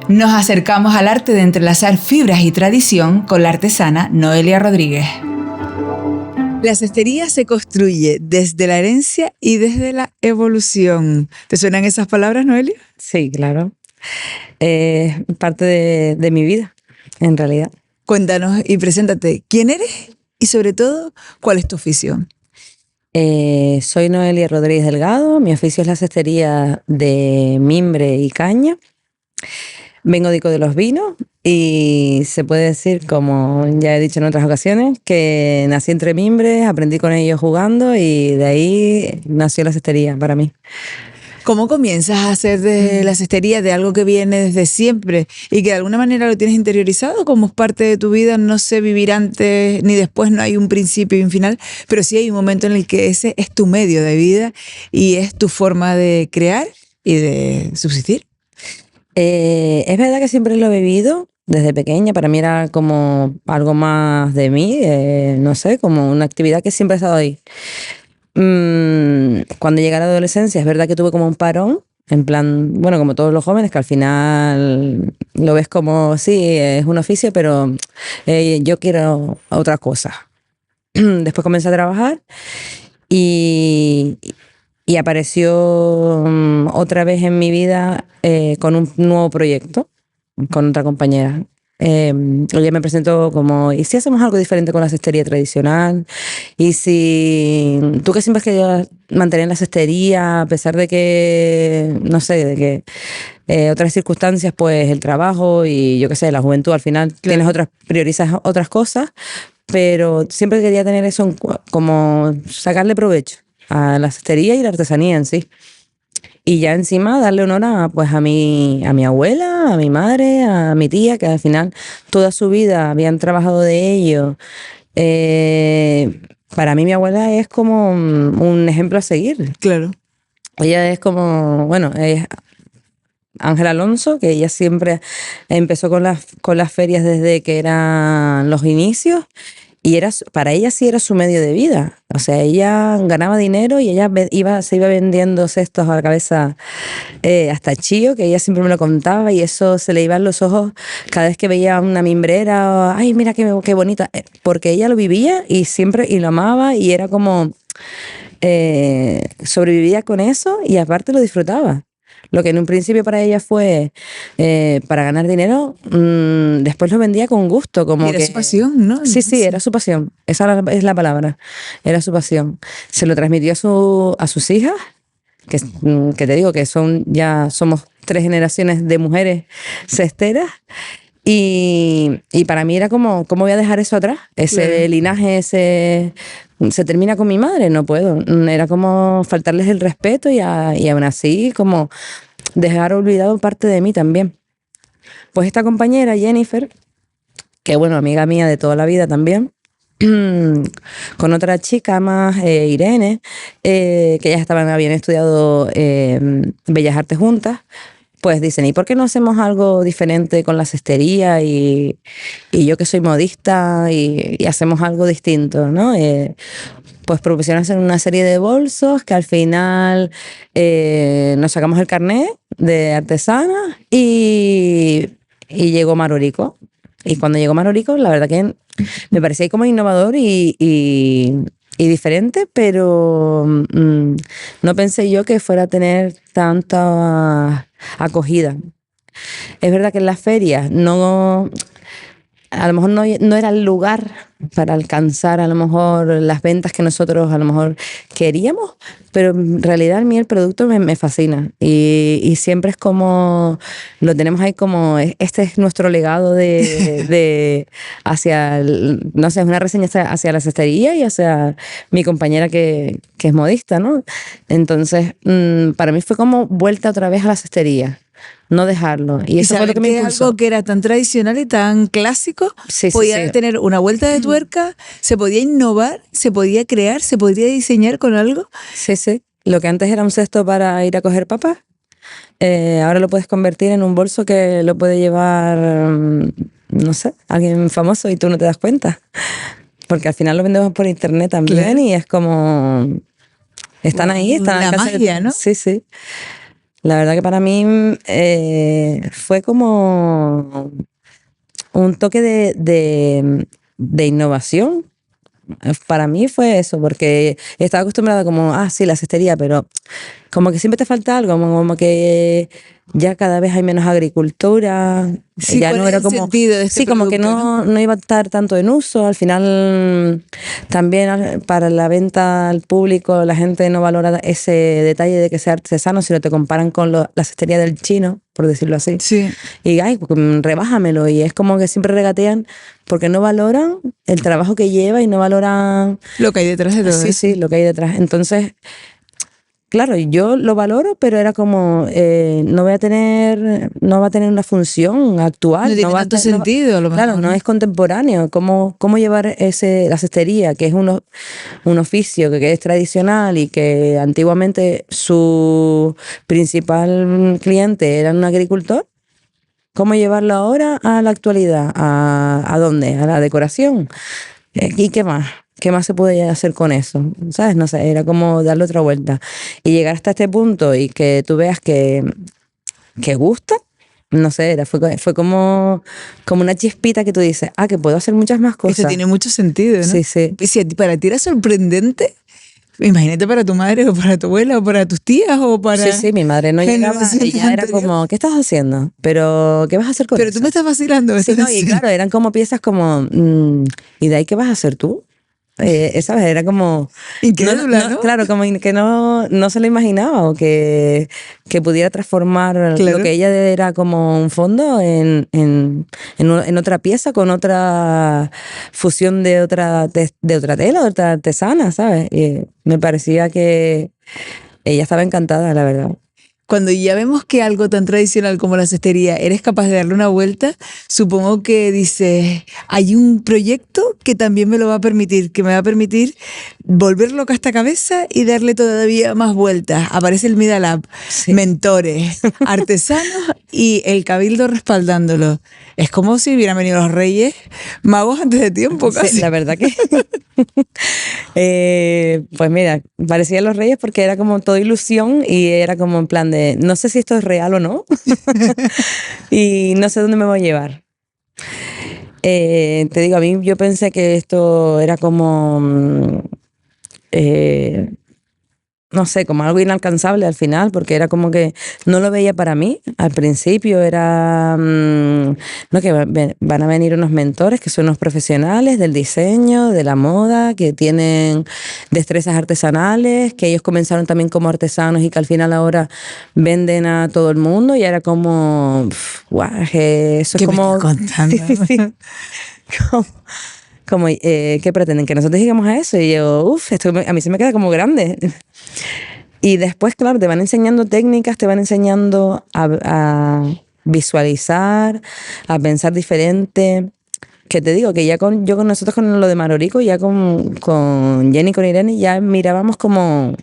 Nos acercamos al arte de entrelazar fibras y tradición con la artesana Noelia Rodríguez. La cestería se construye desde la herencia y desde la evolución. ¿Te suenan esas palabras, Noelia? Sí, claro. Parte de mi vida, en realidad. Cuéntanos y preséntate. ¿Quién eres? Y sobre todo, ¿cuál es tu oficio? Soy Noelia Rodríguez Delgado. Mi oficio es la cestería de mimbre y caña. Vengo de Ico de los Vinos y se puede decir, como ya he dicho en otras ocasiones, que nací entre mimbres, aprendí con ellos jugando y de ahí nació la cestería para mí. ¿Cómo comienzas a hacer de la cestería de algo que viene desde siempre y que de alguna manera lo tienes interiorizado como es parte de tu vida? No sé vivir antes ni después, no hay un principio y un final, pero sí hay un momento en el que ese es tu medio de vida y es tu forma de crear y de subsistir. Es verdad que siempre lo he vivido desde pequeña. Para mí era como algo más de mí, no sé, como una actividad que siempre ha estado ahí. Cuando llegué a la adolescencia, es verdad que tuve como un parón, en plan, bueno, como todos los jóvenes, que al final lo ves como, sí, es un oficio, pero yo quiero otra cosa. Después comencé a trabajar y, y apareció otra vez en mi vida con un nuevo proyecto, con otra compañera. Ella me presentó como, ¿y si hacemos algo diferente con la cestería tradicional? Y si tú que siempre has querido mantener la cestería, a pesar de que, no sé, de que otras circunstancias, pues el trabajo y yo qué sé, la juventud, al final tienes priorizas otras cosas, pero siempre quería tener eso como sacarle provecho a la cestería y la artesanía en sí. Y ya encima darle honor pues a mi abuela, a mi madre, a mi tía, que al final toda su vida habían trabajado de ello. Para mí mi abuela es como un ejemplo a seguir. Claro. Ella es como, bueno, es Ángela Alonso, que ella siempre empezó con las ferias desde que eran los inicios. Y para ella sí era su medio de vida. O sea, ella ganaba dinero y ella se iba vendiendo cestos a la cabeza hasta Chío, que ella siempre me lo contaba y eso se le iban los ojos cada vez que veía una mimbrera. Ay, mira qué bonita. Porque ella lo vivía y siempre y lo amaba y era como sobrevivía con eso y aparte lo disfrutaba. Lo que en un principio para ella fue para ganar dinero, después lo vendía con gusto. Como era que su pasión, ¿no? Sí, era su pasión. Esa es la palabra. Era su pasión. Se lo transmitió a sus hijas, que te digo que ya somos 3 generaciones de mujeres cesteras. Y para mí era como, ¿cómo voy a dejar eso atrás? Ese linaje, se termina con mi madre, no puedo. Era como faltarles el respeto y aún así como dejar olvidado parte de mí también. Pues esta compañera, Jennifer, que bueno, amiga mía de toda la vida también, con otra chica más, Irene, que ellas habían estudiado Bellas Artes juntas, pues dicen, ¿y por qué no hacemos algo diferente con la cestería? Y yo que soy modista y hacemos algo distinto, ¿no? Pues propusieron hacer una serie de bolsos que al final nos sacamos el carnet de artesana y llegó Marorico. Y cuando llegó Marorico, la verdad que me parecía ahí como innovador y diferente, pero no pensé yo que fuera a tener tanta acogida. Es verdad que en las ferias a lo mejor no era el lugar para alcanzar a lo mejor las ventas que nosotros a lo mejor queríamos, pero en realidad a mí el producto me fascina y siempre es como, lo tenemos ahí como, este es nuestro legado hacia, no sé, es una reseña hacia la cestería y hacia mi compañera que es modista, ¿no? Entonces, para mí fue como vuelta otra vez a la cestería. No dejarlo. Y eso fue lo que me impulsó. Es algo que era tan tradicional y tan clásico, podía tener una vuelta de tuerca, se podía innovar, se podía crear, se podía diseñar con algo. Sí. Lo que antes era un cesto para ir a coger papas, ahora lo puedes convertir en un bolso que lo puede llevar, no sé, alguien famoso y tú no te das cuenta. Porque al final lo vendemos por internet también y es como... Están ahí, están la magia, ¿no? Sí. La verdad que para mí fue como un toque de innovación. Para mí fue eso, porque estaba acostumbrada como, sí, la cestería, pero como que siempre te falta algo, como que ya cada vez hay menos agricultura, Sí, ya ¿cuál no es era el como, sentido de este sí, como que producto, no iba a estar tanto en uso, al final también para la venta al público la gente no valora ese detalle de que sea artesano, si no te comparan con la cestería del chino, por decirlo así. Sí, Y ay, pues, rebájamelo. Y es como que siempre regatean porque no valoran el trabajo que lleva y no valoran, lo que hay detrás de todo sí, eso. sí, lo que hay detrás. Entonces, claro, yo lo valoro, pero era como, no va a tener una función No actual, tiene tanto sentido, a lo claro, mejor. no es contemporáneo. ¿Cómo llevar la cestería, que es un oficio que es tradicional y que antiguamente su principal cliente era un agricultor? ¿Cómo llevarlo ahora a la actualidad? ¿A dónde? ¿A la decoración? ¿Y qué más? ¿Qué más se puede hacer con eso? ¿Sabes? No sé, era como darle otra vuelta. Y llegar hasta este punto y que tú veas que gusta, no sé, fue como una chispita que tú dices, que puedo hacer muchas más Esto cosas. tiene mucho sentido, ¿no? Sí, sí. Y si para ti era sorprendente, imagínate para tu madre o para tu abuela o para tus tías o Sí, para sí, mi madre no llegaba, generaciones ella era anteriores. como, ¿qué estás haciendo? ¿Pero qué vas a hacer con Pero tú eso? me estás vacilando, me Sí, estás no, y diciendo. claro, eran como piezas como, ¿y de ahí qué vas a hacer tú? ¿Sabes? Era como, Incrédula, ¿no? claro, como que no se lo imaginaba o que pudiera transformar lo Claro. que ella era como un fondo en otra pieza con otra fusión de otra tela, de otra artesana, ¿sabes? Y me parecía que ella estaba encantada, la verdad. Cuando ya vemos que algo tan tradicional como la cestería eres capaz de darle una vuelta, supongo que dices, hay un proyecto que también me lo va a permitir, que me va a permitir volver loca esta cabeza y darle todavía más vueltas. Aparece el Mida Lab, Sí. mentores, artesanos y el cabildo respaldándolo. Es como si hubieran venido los reyes magos antes de tiempo Sí, casi. la verdad que pues mira, parecían los reyes porque era como toda ilusión y era como en plan de no sé si esto es real o no y no sé dónde me va a llevar. Te digo, a mí yo pensé que esto era como eh, no sé, como algo inalcanzable al final, porque era como que no lo veía para mí. Al principio era, no, que van a venir unos mentores que son unos profesionales del diseño, de la moda, que tienen destrezas artesanales, que ellos comenzaron también como artesanos y que al final ahora venden a todo el mundo y era como, guau, eso es ¿Qué me estás como... contando? Sí, sí, sí. Como, ¿qué pretenden? Que nosotros digamos a eso. Y yo, esto a mí se me queda como grande. Y después, claro, te van enseñando técnicas, te van enseñando a visualizar, a pensar diferente. Que te digo, que ya yo con nosotros con lo de Marorico, ya con Jenny y con Irene, ya mirábamos como,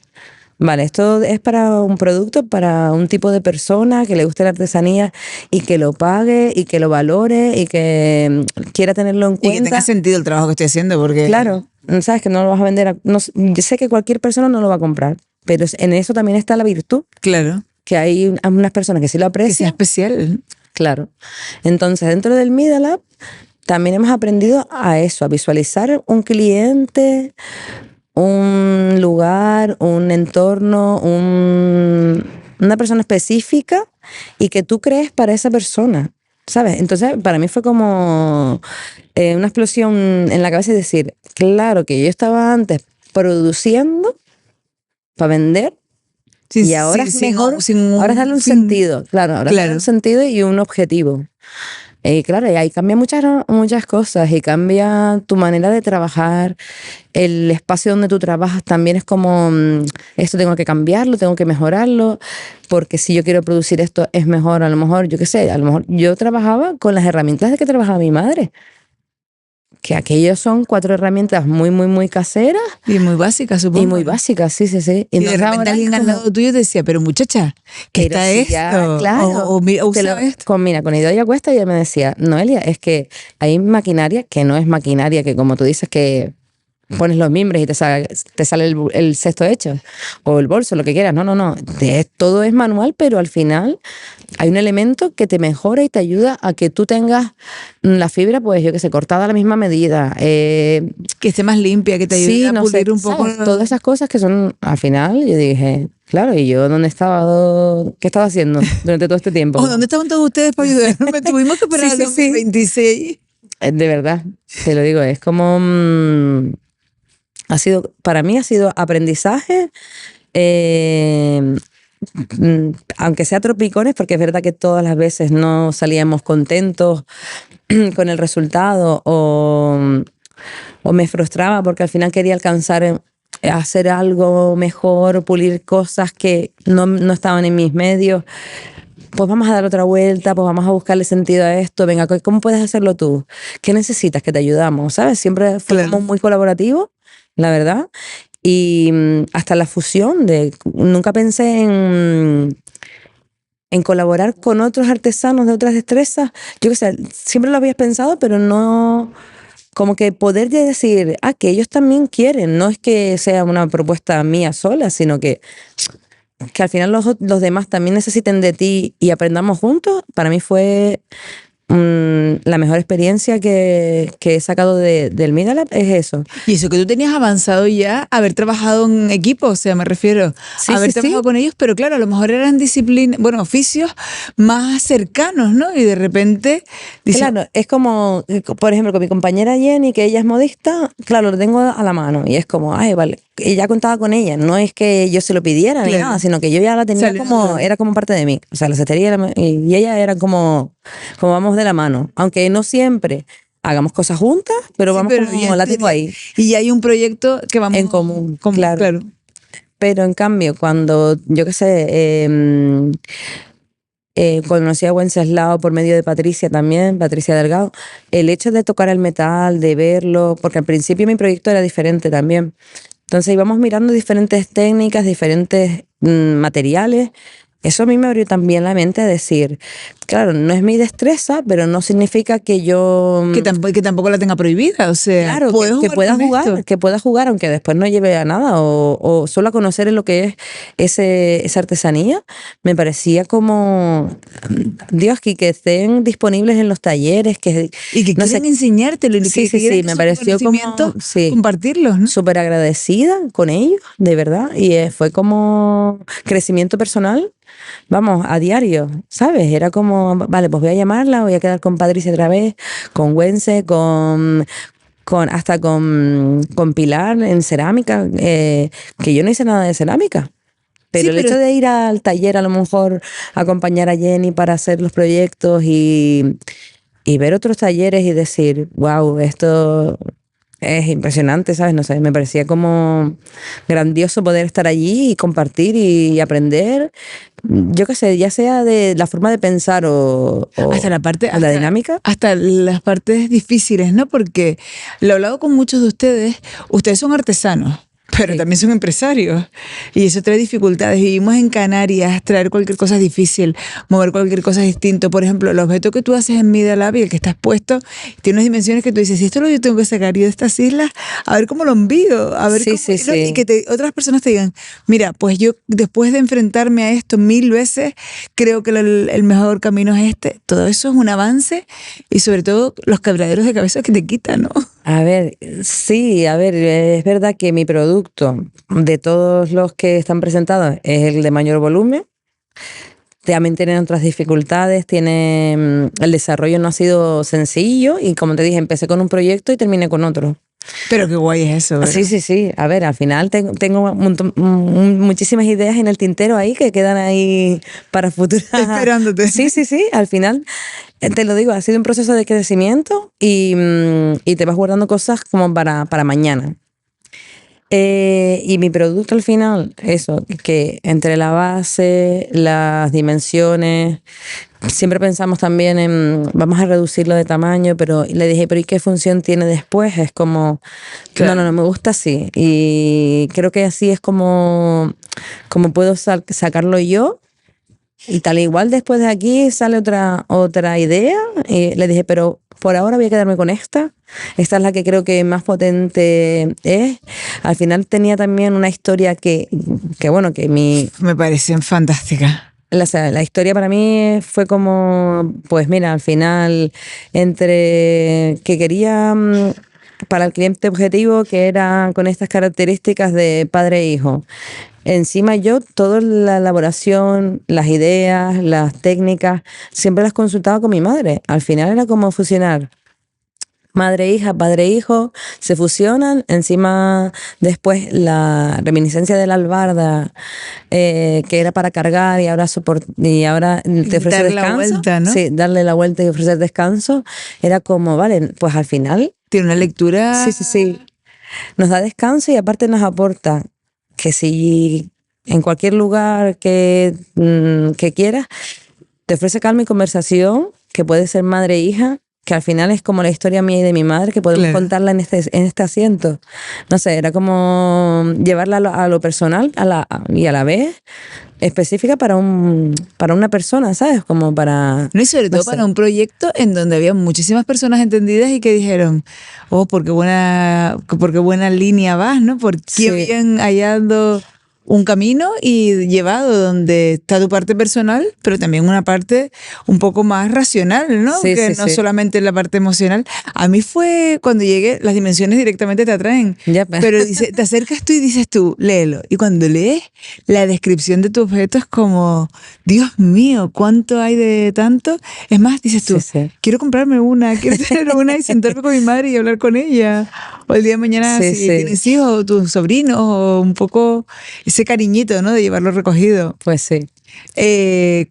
vale, esto es para un producto, para un tipo de persona que le guste la artesanía y que lo pague y que lo valore y que quiera tenerlo en Y que tenga cuenta. sentido el trabajo que estoy haciendo, porque Claro, sabes que no lo vas a vender. Yo sé que cualquier persona no lo va a comprar, pero en eso también está la virtud, claro, que hay unas personas que sí lo que sea aprecian. especial. Claro. Entonces, dentro del Media Lab también hemos aprendido a eso, a visualizar un cliente, un lugar, un entorno, una persona específica y que tú crees para esa persona, ¿sabes? Entonces, para mí fue como una explosión en la cabeza y decir, claro que yo estaba antes produciendo para vender y ahora es mejor, ahora es darle un sentido, claro, ahora es darle un sentido y un objetivo. Y claro, y ahí cambia muchas cosas y cambia tu manera de trabajar, el espacio donde tú trabajas también es como, esto tengo que cambiarlo, tengo que mejorarlo, porque si yo quiero producir esto es mejor, a lo mejor, yo qué sé, a lo mejor yo trabajaba con las herramientas de que trabajaba mi madre, que aquellos son 4 herramientas muy, muy, muy caseras. Y muy básica, supongo. Y muy básicas, sí, sí, sí. Y de repente alguien al lado tuyo te decía, pero muchacha, ¿qué está si esto? ya, claro. Usa esto. Mira, con Idoia Cuesta ella me decía, Noelia, es que hay maquinaria que no es maquinaria, que como tú dices que pones los mimbres y te sale el cesto hecho, o el bolso, lo que quieras. No. Todo es manual, pero al final hay un elemento que te mejora y te ayuda a que tú tengas la fibra, pues yo que sé, cortada a la misma medida. Que esté más limpia, que te ayude Sí, a no pulir sé, un poco. ¿sabes? Todas esas cosas que son, al final, yo dije, claro, ¿y yo dónde estaba? ¿Qué estaba haciendo durante todo este tiempo? Oh, ¿dónde estaban todos ustedes para ayudarme? Tuvimos que esperar Sí, al sí, sí. 2026. De verdad, te lo digo, es como para mí ha sido aprendizaje, aunque sea tropicones, porque es verdad que todas las veces no salíamos contentos con el resultado o me frustraba porque al final quería alcanzar hacer algo mejor, pulir cosas que no estaban en mis medios. Pues vamos a dar otra vuelta, pues vamos a buscarle sentido a esto. Venga, ¿cómo puedes hacerlo tú? ¿Qué necesitas? Que te ayudamos, ¿sabes? Siempre fuimos Claro. muy colaborativos, la verdad. Y hasta la fusión nunca pensé en colaborar con otros artesanos de otras destrezas. Yo qué sé, siempre lo habías pensado, pero no, como que poder de decir, que ellos también quieren. No es que sea una propuesta mía sola, sino que al final los demás también necesiten de ti y aprendamos juntos. Para mí fue la mejor experiencia que he sacado del Media Lab, es eso. Y eso que tú tenías avanzado ya, haber trabajado en equipo, o sea, me refiero Sí, a haber sí, trabajado sí. con ellos, pero claro, a lo mejor eran disciplinas, bueno, oficios más cercanos, ¿no? Y de repente dices, Claro, es como, por ejemplo, con mi compañera Jenny, que ella es modista, claro, lo tengo a la mano y es como, ay, vale, ella contaba con ella, no es que yo se lo pidiera ni claro, nada, sino que yo ya la tenía salió como, natural. era como parte de mí, o sea, la cestería y ella era como vamos de la mano, aunque no siempre hagamos cosas juntas, pero Sí, vamos pero como, la tengo ahí, y ya hay un proyecto que vamos en común, como, claro. claro. Pero en cambio, cuando, yo qué sé, conocí a Wenceslao por medio de Patricia también, Patricia Delgado, el hecho de tocar el metal, de verlo, porque al principio mi proyecto era diferente también. Entonces íbamos mirando diferentes técnicas, diferentes materiales. Eso a mí me abrió también la mente a decir, claro, no es mi destreza, pero no significa que yo Que tampoco la tenga prohibida, o sea, claro, puedes que jugar pueda con esto. jugar, que pueda jugar, aunque después no lleve a nada, o solo a conocer en lo que es esa artesanía, me parecía como, Dios, que estén disponibles en los talleres, que Y que no quieren sé, enseñártelo y que sí, quieren me esos pareció como, conocimientos sí, compartirlos, ¿no? súper agradecida con ellos, de verdad, y fue como crecimiento personal. Vamos, a diario, ¿sabes? Era como, vale, pues voy a llamarla, voy a quedar con Patricia otra vez, con Wences, hasta con Pilar en cerámica, que yo no hice nada de cerámica. Sí, Pero el pero hecho de ir al taller, a lo mejor acompañar a Jenny para hacer los proyectos y ver otros talleres y decir, wow, esto es impresionante, ¿sabes? No sé, me parecía como grandioso poder estar allí y compartir y aprender, yo qué sé, ya sea de la forma de pensar hasta la parte, o la dinámica. hasta las partes difíciles, ¿no? Porque lo he hablado con muchos de ustedes, ustedes son artesanos, pero Sí. también son empresarios. Y eso trae dificultades. Vivimos en Canarias, traer cualquier cosa es difícil, mover cualquier cosa es distinto. Por ejemplo, el objeto que tú haces en Media Lab y el que está expuesto, tiene unas dimensiones que tú dices, si esto lo yo tengo que sacar yo de estas islas, a ver cómo lo envío, a ver Sí, cómo... sí, Y que sí. otras personas te digan, mira, pues yo después de enfrentarme a esto 1000 veces, creo que el mejor camino es este. Todo eso es un avance y sobre todo los quebraderos de cabeza que te quitan, ¿no? A ver, sí, a ver, es verdad que mi producto de todos los que están presentados es el de mayor volumen. También tienen otras dificultades, el desarrollo no ha sido sencillo y como te dije, empecé con un proyecto y terminé con otro. Pero qué guay es eso, Sí, ¿verdad? sí, sí. A ver, al final tengo muchísimas ideas en el tintero ahí que quedan ahí para futuras. Esperándote. Sí, sí, sí. Al final, te lo digo, ha sido un proceso de crecimiento y te vas guardando cosas como para mañana. Y mi producto al final, eso, que entre la base, las dimensiones, siempre pensamos también vamos a reducirlo de tamaño, pero le dije, pero ¿y qué función tiene después? Es como, Claro. no, me gusta así. Y creo que así es como puedo sacarlo yo Y tal igual después de aquí sale otra idea. Y le dije, pero por ahora voy a quedarme con esta. Esta es la que creo que más potente es. Al final tenía también una historia que bueno, que Me parecen fantásticas. la historia para mí fue como, pues mira, al final, entre que quería para el cliente objetivo, que era con estas características de padre e hijo. Encima yo, toda la elaboración, las ideas, las técnicas, siempre las consultaba con mi madre. Al final era como fusionar madre e hija, padre e hijo, se fusionan. Encima después la reminiscencia de la albarda, que era para cargar y ahora te ofrece Dar la descanso. vuelta, ¿no? Sí, darle la vuelta y ofrecer descanso. Era como, vale, pues al final, Tiene una lectura. sí, nos da descanso y aparte nos aporta que si en cualquier lugar que quieras, te ofrece calma y conversación, que puede ser madre e hija, que al final es como la historia mía y de mi madre, que podemos Claro. contarla en este asiento. No sé, era como llevarla a lo personal y a la vez específica para una persona, ¿sabes? Como para... No, y sobre todo sé. para un proyecto en donde había muchísimas personas entendidas y que dijeron, oh, porque buena línea vas, ¿no? Por qué Sí. bien hallado un camino y llevado donde está tu parte personal, pero también una parte un poco más racional, ¿no? Sí, Que sí, no sí. solamente la parte emocional. A mí fue cuando llegué, las dimensiones directamente te atraen. Ya, Pero dice, te acercas tú y dices tú, léelo. Y cuando lees, la descripción de tu objeto es como, Dios mío, ¿cuánto hay de tanto? Es más, dices tú, Sí, sí. quiero comprarme una, quiero tener una y sentarme con mi madre y hablar con ella. O el día de mañana, Sí, si sí. tienes hijos o tus sobrinos, o un poco ese cariñito, ¿no? De llevarlo recogido. Pues sí. Eh,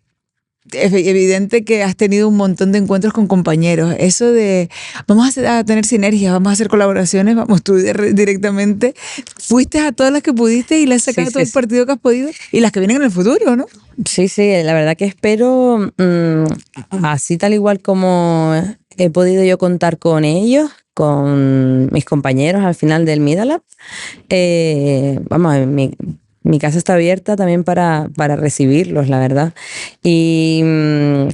evidente que has tenido un montón de encuentros con compañeros. Eso de vamos a tener sinergias, vamos a hacer colaboraciones, vamos tú directamente. Fuiste a todas las que pudiste y le has sacado Sí, todo sí, el partido que has podido y las que vienen en el futuro, ¿no? Sí, la verdad que espero, así tal igual como he podido yo contar con ellos, con mis compañeros al final del Media Lab. Vamos, mi casa está abierta también para recibirlos, la verdad. Y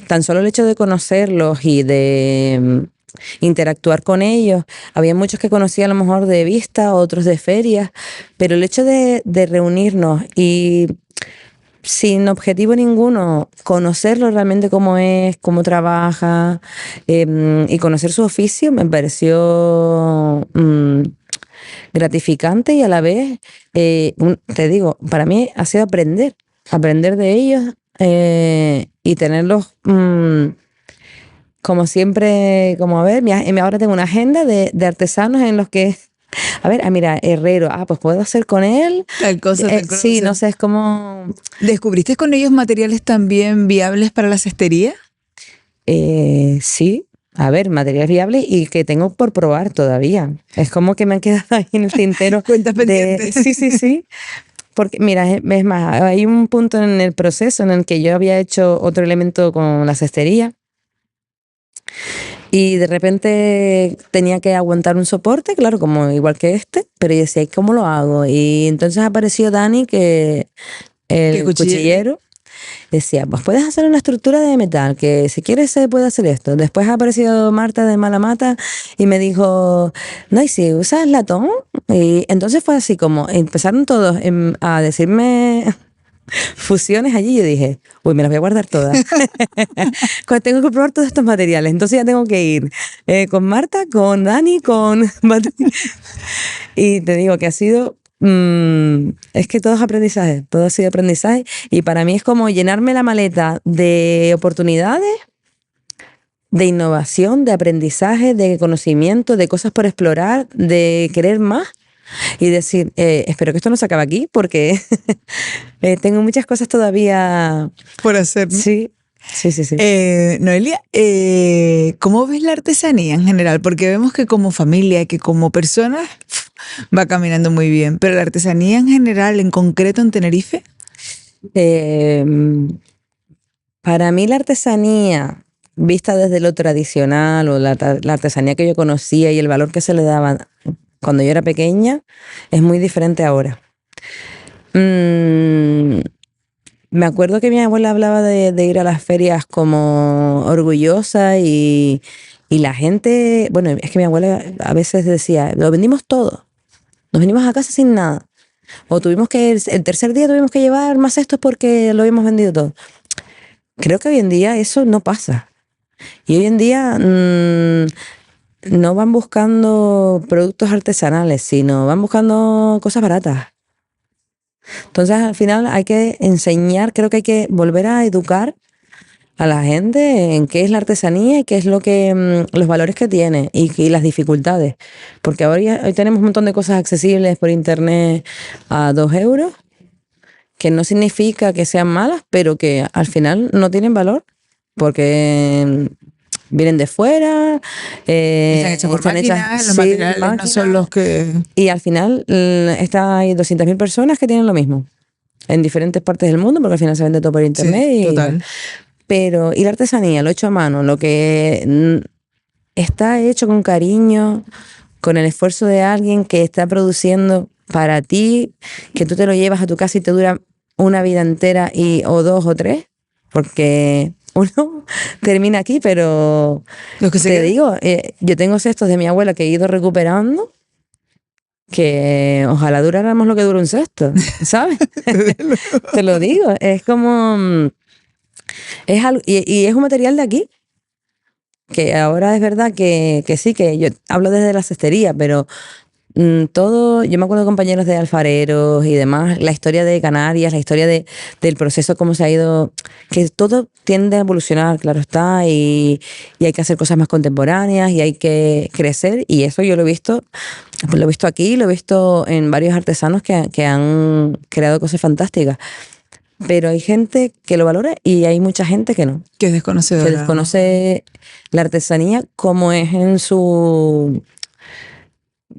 tan solo el hecho de conocerlos y de interactuar con ellos, había muchos que conocía a lo mejor de vista, otros de ferias, pero el hecho de reunirnos y sin objetivo ninguno, conocerlo realmente cómo es, cómo trabaja, y conocer su oficio me pareció gratificante y a la vez, te digo, para mí ha sido aprender de ellos, y tenerlos como siempre, como a ver, ahora tengo una agenda de artesanos en los que a ver, mira, herrero, pues puedo hacer con él. Tal cosa, tal cosa. Sí, no sé, es como... ¿Descubriste con ellos materiales también viables para la cestería? Sí, a ver, material viable y que tengo por probar todavía. Es como que me han quedado ahí en el tintero. Cuentas pendientes. Sí. Porque, mira, es más, hay un punto en el proceso en el que yo había hecho otro elemento con la cestería y de repente tenía que aguantar un soporte, claro, como igual que este, pero yo decía, ¿cómo lo hago? Y entonces apareció Dani, que el cuchillero. Decía, pues puedes hacer una estructura de metal, que si quieres se puede hacer esto. Después ha aparecido Marta de Malamata y me dijo, no, ¿y si usas latón? Y entonces fue así como empezaron todos a decirme fusiones allí. Yo dije, uy, me las voy a guardar todas. Tengo que probar todos estos materiales. Entonces ya tengo que ir con Marta, con Dani, con... Y te digo que ha sido... es que todo es aprendizaje, todo ha sido aprendizaje y para mí es como llenarme la maleta de oportunidades, de innovación, de aprendizaje, de conocimiento, de cosas por explorar, de querer más y decir, espero que esto no se acabe aquí porque tengo muchas cosas todavía por hacer, ¿no? Sí. Noelia, ¿cómo ves la artesanía en general? Porque vemos que como familia, que como personas va caminando muy bien, pero la artesanía en general, en concreto en Tenerife. Para mí la artesanía, vista desde lo tradicional o la artesanía que yo conocía y el valor que se le daba cuando yo era pequeña, es muy diferente ahora. Me acuerdo que mi abuela hablaba de ir a las ferias como orgullosa y la gente, bueno, es que mi abuela a veces decía, lo vendimos todo, nos venimos a casa sin nada. O tuvimos que, el tercer día tuvimos que llevar más cestos porque lo habíamos vendido todo. Creo que hoy en día eso no pasa. Y hoy en día no van buscando productos artesanales, sino van buscando cosas baratas. Entonces, al final hay que enseñar, creo que hay que volver a educar a la gente en qué es la artesanía y qué es lo que los valores que tiene y las dificultades. Porque ahora hoy tenemos un montón de cosas accesibles por internet a 2 euros, que no significa que sean malas, pero que al final no tienen valor porque vienen de fuera, Están hechas por máquinas, los sí, materiales no máquinas, son los que... y al final hay 200.000 personas que tienen lo mismo en diferentes partes del mundo, porque al final se vende todo por internet. Sí, total. Pero, y la artesanía, lo hecho a mano, lo que está hecho con cariño, con el esfuerzo de alguien que está produciendo para ti, que tú te lo llevas a tu casa y te dura una vida entera o 2 o 3, porque uno termina aquí, pero Los que se te quedan. digo, yo tengo cestos de mi abuela que he ido recuperando, que ojalá duráramos lo que dura un cesto, ¿sabes? Te lo digo, es como... Es algo, y es un material de aquí, que ahora es verdad que sí, que yo hablo desde la cestería, pero todo, yo me acuerdo de compañeros de alfareros y demás, la historia de Canarias, la historia del proceso, cómo se ha ido, que todo tiende a evolucionar, claro está, y hay que hacer cosas más contemporáneas y hay que crecer, y eso yo lo he visto aquí, lo he visto en varios artesanos que han creado cosas fantásticas. Pero hay gente que lo valora y hay mucha gente que no, Que es que desconocedora. desconoce la artesanía como es en su...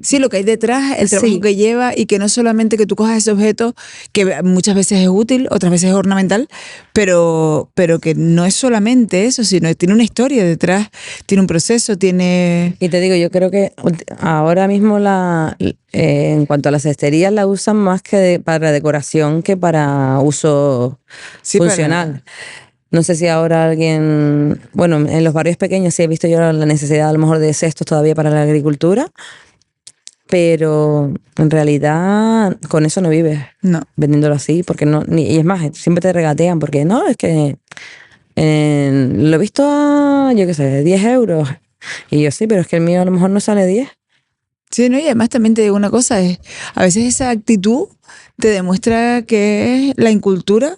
Sí, lo que hay detrás, el trabajo Sí, que lleva y que no solamente que tú cojas ese objeto que muchas veces es útil, otras veces es ornamental, pero que no es solamente eso, sino que tiene una historia detrás, tiene un proceso, tiene... y te digo, yo creo que ahora mismo en cuanto a la cestería la usan más para decoración que para uso Sí, funcional. No sé si ahora alguien, bueno, en los barrios pequeños sí he visto yo la necesidad a lo mejor de cestos todavía para la agricultura, pero en realidad con eso no vives no. vendiéndolo así, porque no, y es más, siempre te regatean, porque no, es que lo he visto a, yo qué sé, 10 euros. Y yo sí, pero es que el mío a lo mejor no sale 10. Sí, no, y además también te digo una cosa, es, a veces esa actitud te demuestra que es la incultura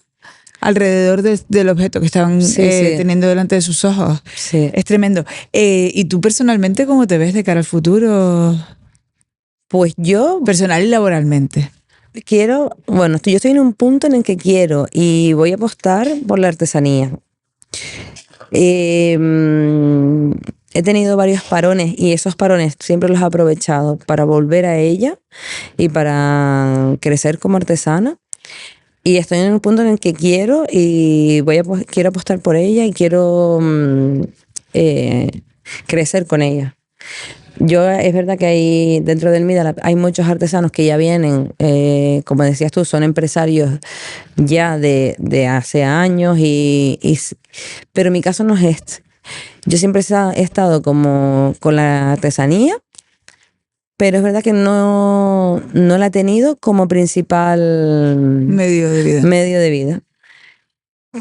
alrededor del objeto que estaban Sí, sí, teniendo delante de sus ojos. sí. Es tremendo. ¿Y tú personalmente cómo te ves de cara al futuro? Pues yo Personal y laboralmente. quiero, bueno, yo estoy en un punto en el que quiero y voy a apostar por la artesanía. He tenido varios parones y esos parones siempre los he aprovechado para volver a ella y para crecer como artesana. Y estoy en un punto en el que quiero y quiero apostar por ella y quiero eh, crecer con ella. Es verdad que dentro del MIDA hay muchos artesanos que ya vienen, como decías tú, son empresarios ya de hace años, pero mi caso no es este. Yo siempre he estado como con la artesanía, pero es verdad que no la he tenido como principal Medio de vida. medio de vida.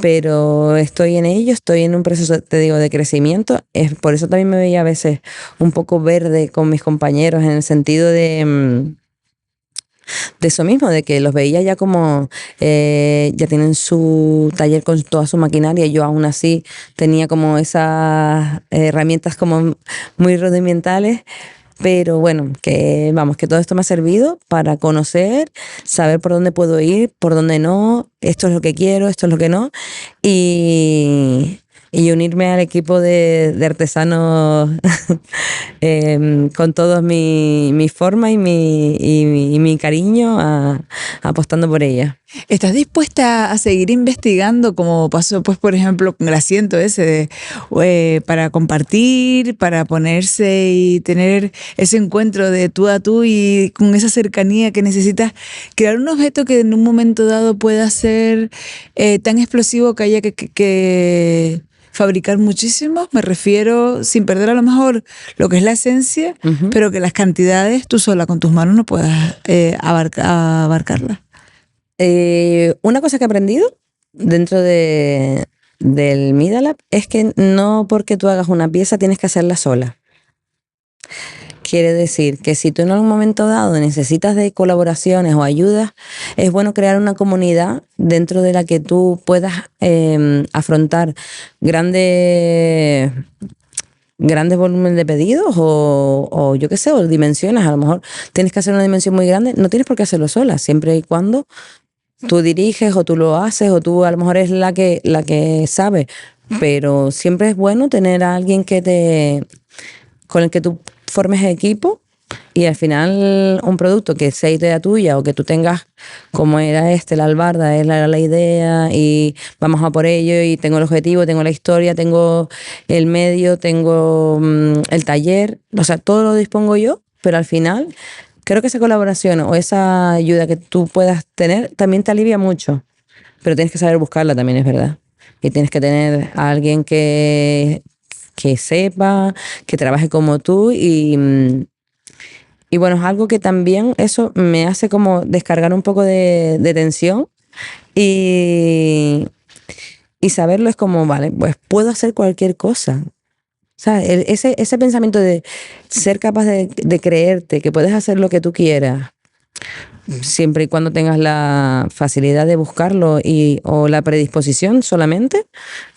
Pero estoy en ello, estoy en un proceso, te digo, de crecimiento. Por eso también me veía a veces un poco verde con mis compañeros en el sentido de eso mismo, de que los veía ya como ya tienen su taller con toda su maquinaria y yo aún así tenía como esas herramientas como muy rudimentales. Pero bueno, que vamos, que todo esto me ha servido para conocer, saber por dónde puedo ir, por dónde no, esto es lo que quiero, esto es lo que no. Y, y unirme al equipo de artesanos con toda mi forma y mi cariño apostando por ella. ¿Estás dispuesta a seguir investigando como pasó, pues, por ejemplo, con el asiento ese para compartir, para ponerse y tener ese encuentro de tú a tú y con esa cercanía que necesitas crear un objeto que en un momento dado pueda ser tan explosivo que haya que fabricar muchísimos? Me refiero sin perder a lo mejor lo que es la esencia, pero que las cantidades tú sola con tus manos no puedas abarcarlas. Una cosa que he aprendido dentro del Media Lab es que no porque tú hagas una pieza tienes que hacerla sola. Quiere decir que si tú en algún momento dado necesitas de colaboraciones o ayudas, es bueno crear una comunidad dentro de la que tú puedas afrontar grandes volúmenes de pedidos o yo qué sé, o dimensiones. A lo mejor tienes que hacer una dimensión muy grande, no tienes por qué hacerlo sola, siempre y cuando tú diriges o tú lo haces o tú a lo mejor es la que sabe, pero siempre es bueno tener a alguien con el que tú formes equipo y al final un producto que sea idea tuya o que tú tengas, como era la albarda, es la idea y vamos a por ello y tengo el objetivo, tengo la historia, tengo el medio, tengo el taller, o sea, todo lo dispongo yo, pero al final creo que esa colaboración o esa ayuda que tú puedas tener también te alivia mucho, pero tienes que saber buscarla también, es verdad. Y tienes que tener a alguien que sepa, que trabaje como tú y bueno, es algo que también eso me hace como descargar un poco de tensión y saberlo es como, vale, pues puedo hacer cualquier cosa. O sea, ese pensamiento de ser capaz de creerte que puedes hacer lo que tú quieras, siempre y cuando tengas la facilidad de buscarlo o la predisposición solamente,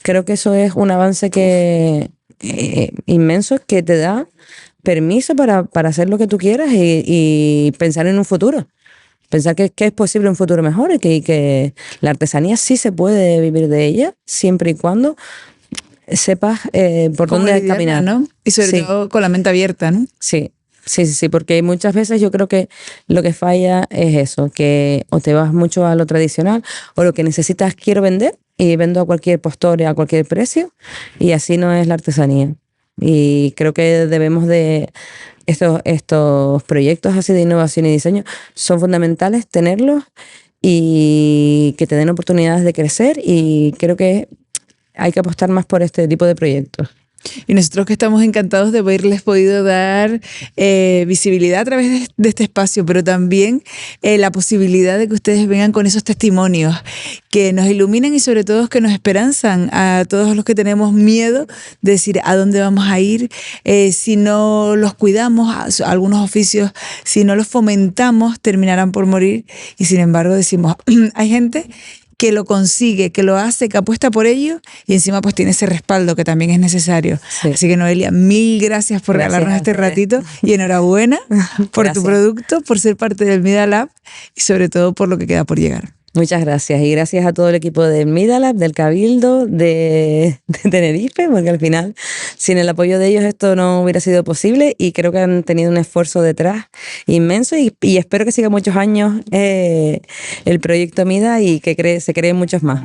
creo que eso es un avance inmenso que te da permiso para hacer lo que tú quieras y pensar en un futuro. Pensar que es posible un futuro mejor y que la artesanía sí se puede vivir de ella, siempre y cuando sepas por dónde caminar, ¿no? Y sobre todo con la mente abierta, ¿no? Sí, porque muchas veces yo creo que lo que falla es eso, que o te vas mucho a lo tradicional o lo que necesitas quiero vender y vendo a cualquier postor y a cualquier precio y así no es la artesanía. Y creo que debemos de estos proyectos así de innovación y diseño son fundamentales tenerlos y que te den oportunidades de crecer y creo que hay que apostar más por este tipo de proyectos. Y nosotros que estamos encantados de haberles podido dar visibilidad a través de este espacio, pero también la posibilidad de que ustedes vengan con esos testimonios que nos iluminen y sobre todo que nos esperanzan a todos los que tenemos miedo de decir a dónde vamos a ir, si no los cuidamos, algunos oficios, si no los fomentamos, terminarán por morir y sin embargo decimos, hay gente que lo consigue, que lo hace, que apuesta por ello y encima pues tiene ese respaldo que también es necesario. Sí. Así que Noelia, mil gracias por regalarnos este ratito y enhorabuena por tu producto, por ser parte del Media Lab y sobre todo por lo que queda por llegar. Muchas gracias y gracias a todo el equipo del Media Lab, del Cabildo, de Tenerife, porque al final sin el apoyo de ellos esto no hubiera sido posible y creo que han tenido un esfuerzo detrás inmenso y espero que siga muchos años el proyecto MIDA y que se creen muchos más.